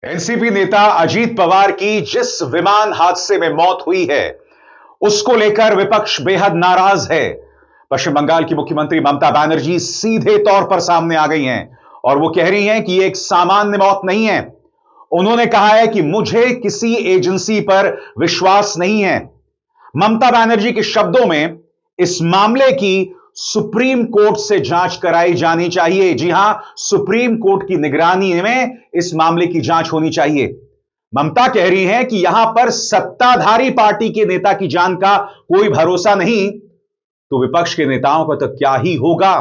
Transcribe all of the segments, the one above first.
NCP नेता अजीत पवार की जिस विमान हादसे में मौत हुई है उसको लेकर विपक्ष बेहद नाराज है। पश्चिम बंगाल की मुख्यमंत्री ममता बनर्जी सीधे तौर पर सामने आ गई हैं और वो कह रही हैं कि यह एक सामान्य मौत नहीं है। उन्होंने कहा है कि मुझे किसी एजेंसी पर विश्वास नहीं है। ममता बनर्जी के शब्दों में इस मामले की सुप्रीम कोर्ट से जांच कराई जानी चाहिए। जी हां, सुप्रीम कोर्ट की निगरानी में इस मामले की जांच होनी चाहिए। ममता कह रही हैं कि यहां पर सत्ताधारी पार्टी के नेता की जान का कोई भरोसा नहीं, तो विपक्ष के नेताओं का तो क्या ही होगा।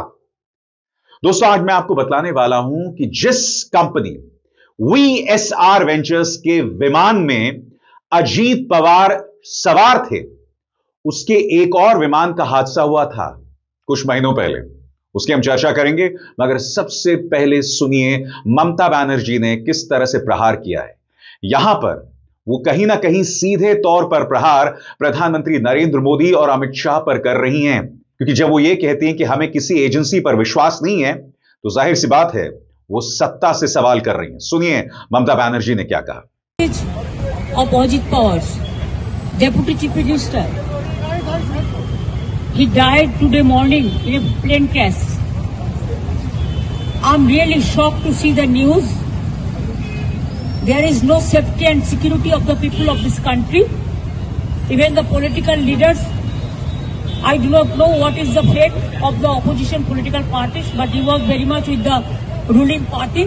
दोस्तों, आज मैं आपको बतलाने वाला हूं कि जिस कंपनी वीएसआर वेंचर्स के विमान में अजीत पवार सवार थे, उसके एक और विमान का हादसा हुआ था कुछ महीनों पहले। उसकी हम चर्चा करेंगे, मगर सबसे पहले सुनिए ममता बनर्जी ने किस तरह से प्रहार किया है। यहां पर वो कहीं ना कहीं सीधे तौर पर प्रहार प्रधानमंत्री नरेंद्र मोदी और अमित शाह पर कर रही हैं, क्योंकि जब वो ये कहती हैं कि हमें किसी एजेंसी पर विश्वास नहीं है, तो जाहिर सी बात है वो सत्ता से सवाल कर रही हैं। सुनिए ममता बनर्जी ने क्या कहा। Of Ajit Pawar, deputy chief minister, he died today morning in a plane crash. I'm really shocked to see the news. There is no safety and security of the people of this country. Even the political leaders, I do not know what is the fate of the opposition political parties, but he was very much with the ruling party.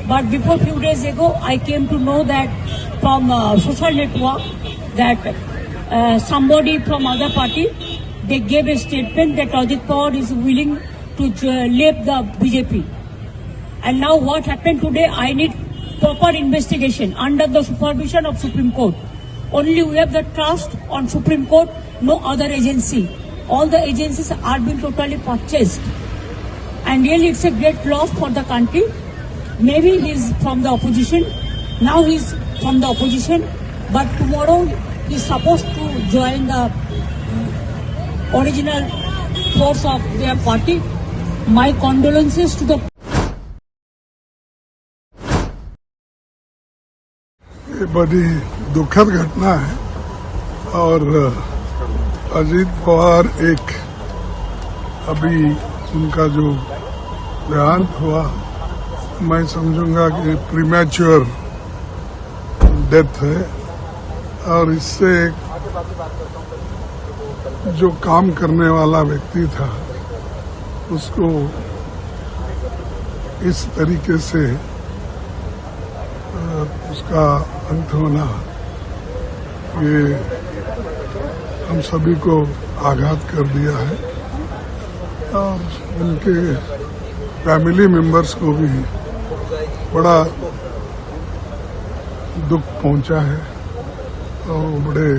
But before few days ago, I came to know that from social network that somebody from other party, they gave a statement that Ajit Pawar is willing to leave the BJP. And now what happened today, I need proper investigation under the supervision of Supreme Court. Only we have the trust on Supreme Court, no other agency. All the agencies are being totally purchased. And really it's a great loss for the country. Maybe he's from the opposition. Now he's from the opposition. But tomorrow he's supposed to join the original force of their party. My condolences to the ये बड़ी दुखद घटना है और अजीत पवार एक अभी उनका जो देहांत हुआ, मैं समझूंगा कि प्रीमैच्योर डेथ है और इससे जो काम करने वाला व्यक्ति था उसको इस तरीके से उसका अंत होना, ये हम सभी को आघात कर दिया है और उनके फैमिली मेंबर्स को भी बड़ा दुख पहुंचा है और बड़े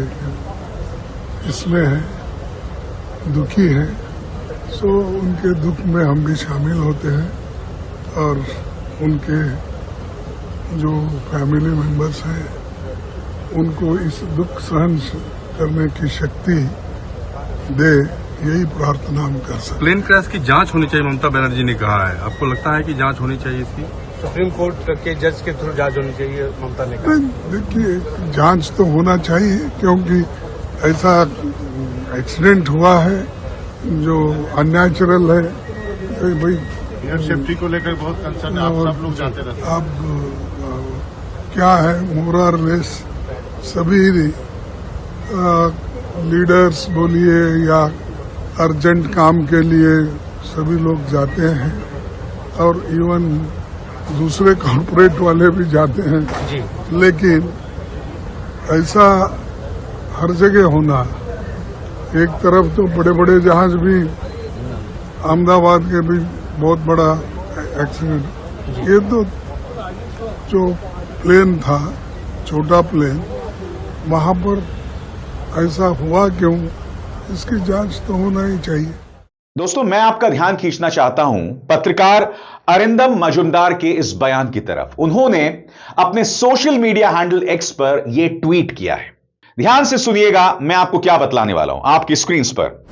इसमें है, दुखी है। सो उनके दुख में हम भी शामिल होते हैं और उनके जो फैमिली मेंबर्स हैं उनको इस दुख सहन करने की शक्ति दे, यही प्रार्थना हम कर सकते हैं। प्लेन क्रैश की जांच होनी चाहिए, ममता बनर्जी ने कहा है। आपको लगता है कि जांच होनी चाहिए इसकी? सुप्रीम कोर्ट के जज के थ्रू जांच होनी चाहिए, ममता ने कहा। देखिए, जांच तो होना चाहिए क्योंकि ऐसा एक्सीडेंट हुआ है जो अननेचुरल है। भाई एयर सेफ्टी को लेकर बहुत कंसर्न है, आप सब लोग जाते रहते हैं। अब क्या है, मोर और लेस सभी लीडर्स बोलिए या अर्जेंट काम के लिए सभी लोग जाते हैं और इवन दूसरे कॉर्पोरेट वाले भी जाते हैं जी। लेकिन ऐसा हर जगह होना, एक तरफ तो बड़े बड़े जहाज भी, अहमदाबाद के भी बहुत बड़ा एक्सीडेंट, ये तो जो प्लेन था, छोटा प्लेन, वहां पर ऐसा हुआ क्यों, इसकी जांच तो होना ही चाहिए। दोस्तों, मैं आपका ध्यान खींचना चाहता हूं पत्रकार अरिंदम मजुमदार के इस बयान की तरफ। उन्होंने अपने सोशल मीडिया हैंडल एक्स पर यह ट्वीट किया है। ध्यान से सुनिएगा, मैं आपको क्या बतलाने वाला हूं। आपकी स्क्रीन पर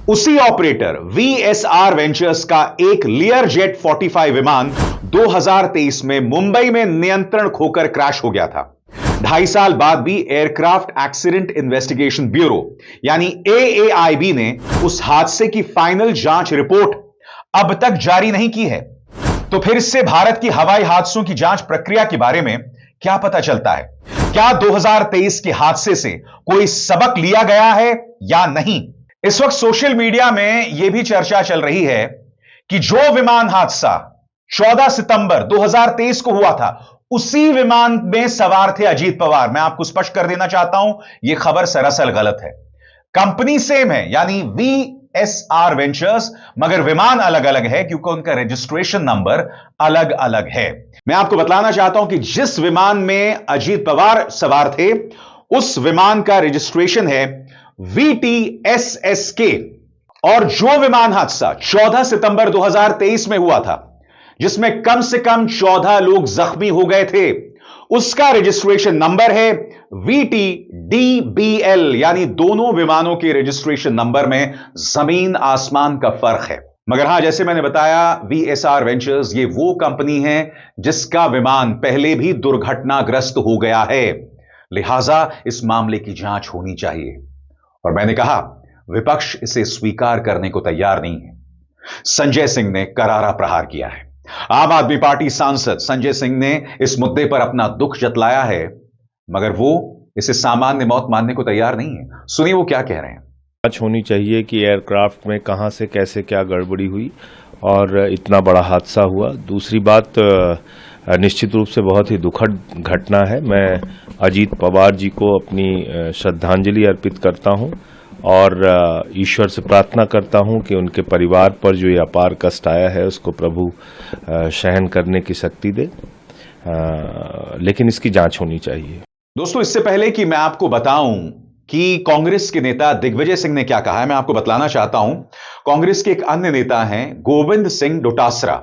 उसी ऑपरेटर VSR वेंचर्स का एक लियरजेट 45 विमान 2023 में मुंबई में नियंत्रण खोकर क्रैश हो गया था। 2.5 साल बाद भी एयरक्राफ्ट एक्सीडेंट इन्वेस्टिगेशन ब्यूरो यानी AAIB ने उस हादसे की फाइनल जांच रिपोर्ट अब तक जारी नहीं की है। तो फिर इससे भारत की हवाई हादसों की जांच प्रक्रिया के बारे में क्या पता चलता है? क्या 2023 के हादसे से कोई सबक लिया गया है या नहीं? इस वक्त सोशल मीडिया में यह भी चर्चा चल रही है कि जो विमान हादसा 14 सितंबर 2023 को हुआ था, उसी विमान में सवार थे अजीत पवार। मैं आपको स्पष्ट कर देना चाहता हूं, यह खबर सरासर गलत है। कंपनी सेम है, यानी VSR वेंचर्स, मगर विमान अलग अलग है क्योंकि उनका रजिस्ट्रेशन नंबर अलग अलग है। मैं आपको बतलाना चाहता हूं कि जिस विमान में अजीत पवार सवार थे, उस विमान का रजिस्ट्रेशन है VTSSK, और जो विमान हादसा 14 सितंबर 2023 में हुआ था, जिसमें कम से कम 14 लोग जख्मी हो गए थे, उसका रजिस्ट्रेशन नंबर है VTDBL, यानी दोनों विमानों के रजिस्ट्रेशन नंबर में जमीन आसमान का फर्क है। मगर हां, जैसे मैंने बताया, VSR वेंचर्स ये वो कंपनी है जिसका विमान पहले भी दुर्घटनाग्रस्त हो गया है, लिहाजा इस मामले की जांच होनी चाहिए। और मैंने कहा, विपक्ष इसे स्वीकार करने को तैयार नहीं है। संजय सिंह ने करारा प्रहार किया है। आम आदमी पार्टी सांसद संजय सिंह ने इस मुद्दे पर अपना दुख जतलाया है, मगर वो इसे सामान्य मौत मानने को तैयार नहीं है। सुनिए वो क्या कह रहे हैं। जांच होनी चाहिए कि एयरक्राफ्ट में कहां से कैसे क्या गड़बड़ी हुई और इतना बड़ा हादसा हुआ। दूसरी बात, निश्चित रूप से बहुत ही दुखद घटना है। मैं अजीत पवार जी को अपनी श्रद्धांजलि अर्पित करता हूं और ईश्वर से प्रार्थना करता हूं कि उनके परिवार पर जो ये अपार कष्ट आया है उसको प्रभु सहन करने की शक्ति दे, लेकिन इसकी जांच होनी चाहिए। दोस्तों, इससे पहले कि मैं आपको बताऊं कि कांग्रेस के नेता दिग्विजय सिंह ने क्या कहा है, मैं आपको बतलाना चाहता हूं कांग्रेस के एक अन्य नेता हैं गोविंद सिंह डोटासरा,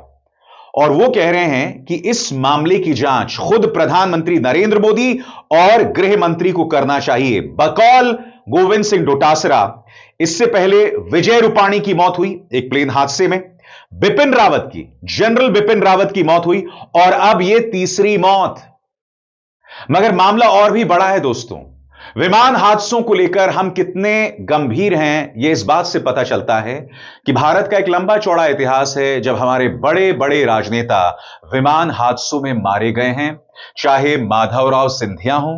और वो कह रहे हैं कि इस मामले की जांच खुद प्रधानमंत्री नरेंद्र मोदी और गृह मंत्री को करना चाहिए। बकौल गोविंद सिंह डोटासरा, इससे पहले विजय रूपाणी की मौत हुई एक प्लेन हादसे में, बिपिन रावत की, जनरल बिपिन रावत की मौत हुई, और अब यह तीसरी मौत। मगर मामला और भी बड़ा है दोस्तों। विमान हादसों को लेकर हम कितने गंभीर हैं, यह इस बात से पता चलता है कि भारत का एक लंबा चौड़ा इतिहास है जब हमारे बड़े बड़े राजनेता विमान हादसों में मारे गए हैं, चाहे माधवराव सिंधिया हो,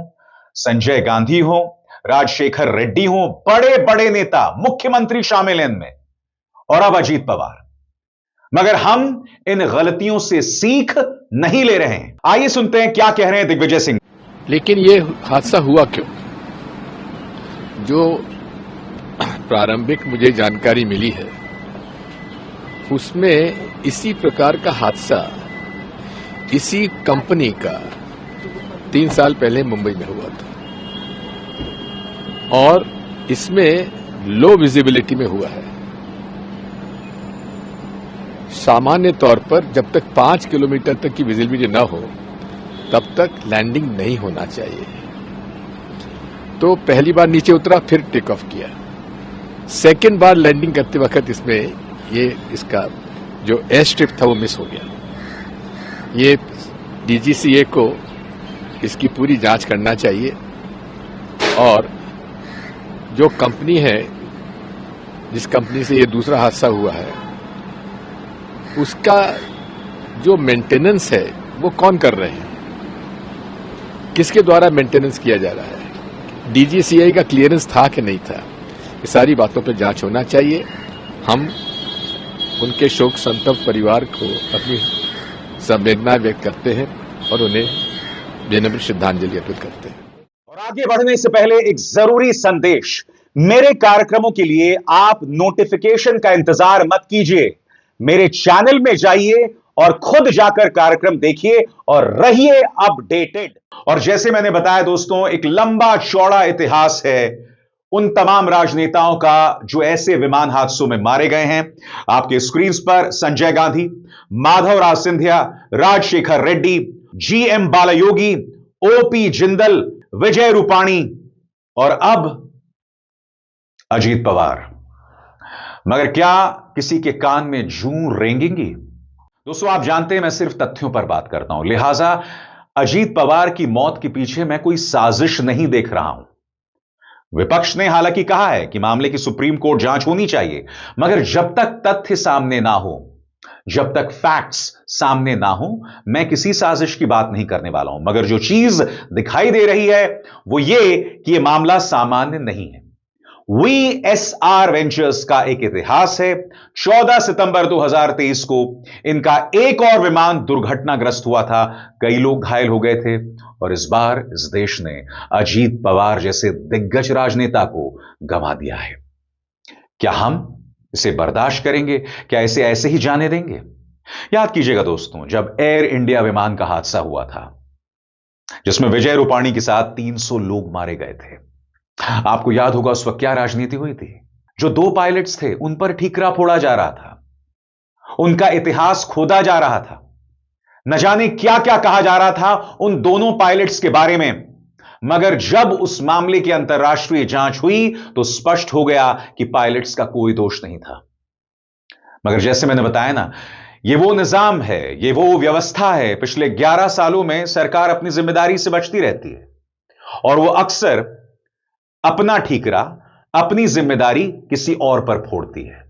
संजय गांधी हो, राजशेखर रेड्डी हो, बड़े बड़े नेता, मुख्यमंत्री शामिल हैं इनमें, और अब अजीत पवार। मगर हम इन गलतियों से सीख नहीं ले रहे हैं। आइए सुनते हैं क्या कह रहे हैं दिग्विजय सिंह। लेकिन ये हादसा हुआ क्यों? जो प्रारंभिक मुझे जानकारी मिली है उसमें इसी प्रकार का हादसा इसी कंपनी का 3 साल पहले मुंबई में हुआ था, और इसमें लो विजिबिलिटी में हुआ है। सामान्य तौर पर जब तक 5 किलोमीटर तक की विजिबिलिटी न हो तब तक लैंडिंग नहीं होना चाहिए। तो पहली बार नीचे उतरा, फिर टेक ऑफ किया। सेकेंड बार लैंडिंग करते वक्त इसका जो एयर स्ट्रिप था वो मिस हो गया। ये DGCA को इसकी पूरी जांच करना चाहिए, और जो कंपनी है जिस कंपनी से ये दूसरा हादसा हुआ है उसका जो मेंटेनेंस है वो कौन कर रहे हैं, किसके द्वारा मेंटेनेंस किया जा रहा है, DGCA का क्लियरेंस था कि नहीं था, ये सारी बातों पर जांच होना चाहिए। हम उनके शोक संतप्त परिवार को अपनी संवेदना व्यक्त करते हैं और उन्हें विनम्र श्रद्धांजलि अर्पित करते हैं। और आगे बढ़ने से पहले एक जरूरी संदेश। मेरे कार्यक्रमों के लिए आप नोटिफिकेशन का इंतजार मत कीजिए, मेरे चैनल में जाइए और खुद जाकर कार्यक्रम देखिए और रहिए अपडेटेड। और जैसे मैंने बताया दोस्तों, एक लंबा चौड़ा इतिहास है उन तमाम राजनेताओं का जो ऐसे विमान हादसों में मारे गए हैं। आपके स्क्रीन पर संजय गांधी, माधवराव सिंधिया, राजशेखर रेड्डी, जीएम बालायोगी, ओपी जिंदल, विजय रूपाणी और अब अजीत पवार। मगर क्या किसी के कान में जूं रेंगेंगी? दोस्तों, आप जानते हैं मैं सिर्फ तथ्यों पर बात करता हूं, लिहाजा अजीत पवार की मौत के पीछे मैं कोई साजिश नहीं देख रहा हूं। विपक्ष ने हालांकि कहा है कि मामले की सुप्रीम कोर्ट जांच होनी चाहिए, मगर जब तक तथ्य सामने ना हो, जब तक फैक्ट्स सामने ना हो, मैं किसी साजिश की बात नहीं करने वाला हूं। मगर जो चीज दिखाई दे रही है वो ये कि यह मामला सामान्य नहीं है। वीएसआर वेंचर्स का एक इतिहास है। 14 सितंबर 2023 को इनका एक और विमान दुर्घटनाग्रस्त हुआ था, कई लोग घायल हो गए थे और इस बार इस देश ने अजीत पवार जैसे दिग्गज राजनेता को गंवा दिया है। क्या हम इसे बर्दाश्त करेंगे? क्या इसे ऐसे ही जाने देंगे? याद कीजिएगा दोस्तों, जब एयर इंडिया विमान का हादसा हुआ था जिसमें विजय रूपाणी के साथ 300 लोग मारे गए थे, आपको याद होगा उस वक्त क्या राजनीति हुई थी। जो 2 पायलट्स थे उन पर ठीकरा फोड़ा जा रहा था, उनका इतिहास खोदा जा रहा था, न जाने क्या क्या कहा जा रहा था उन दोनों पायलट्स के बारे में। मगर जब उस मामले की अंतर्राष्ट्रीय जांच हुई तो स्पष्ट हो गया कि पायलट्स का कोई दोष नहीं था। मगर जैसे मैंने बताया ना, यह वो निजाम है, यह वो व्यवस्था है। पिछले 11 सालों में सरकार अपनी जिम्मेदारी से बचती रहती है और वो अक्सर अपना ठीकरा, अपनी जिम्मेदारी किसी और पर फोड़ती है।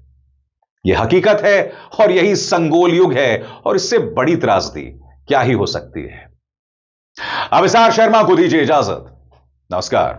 यह हकीकत है और यही संगोल युग है और इससे बड़ी त्रासदी क्या ही हो सकती है। अब एसआर शर्मा को दीजिए इजाजत। नमस्कार।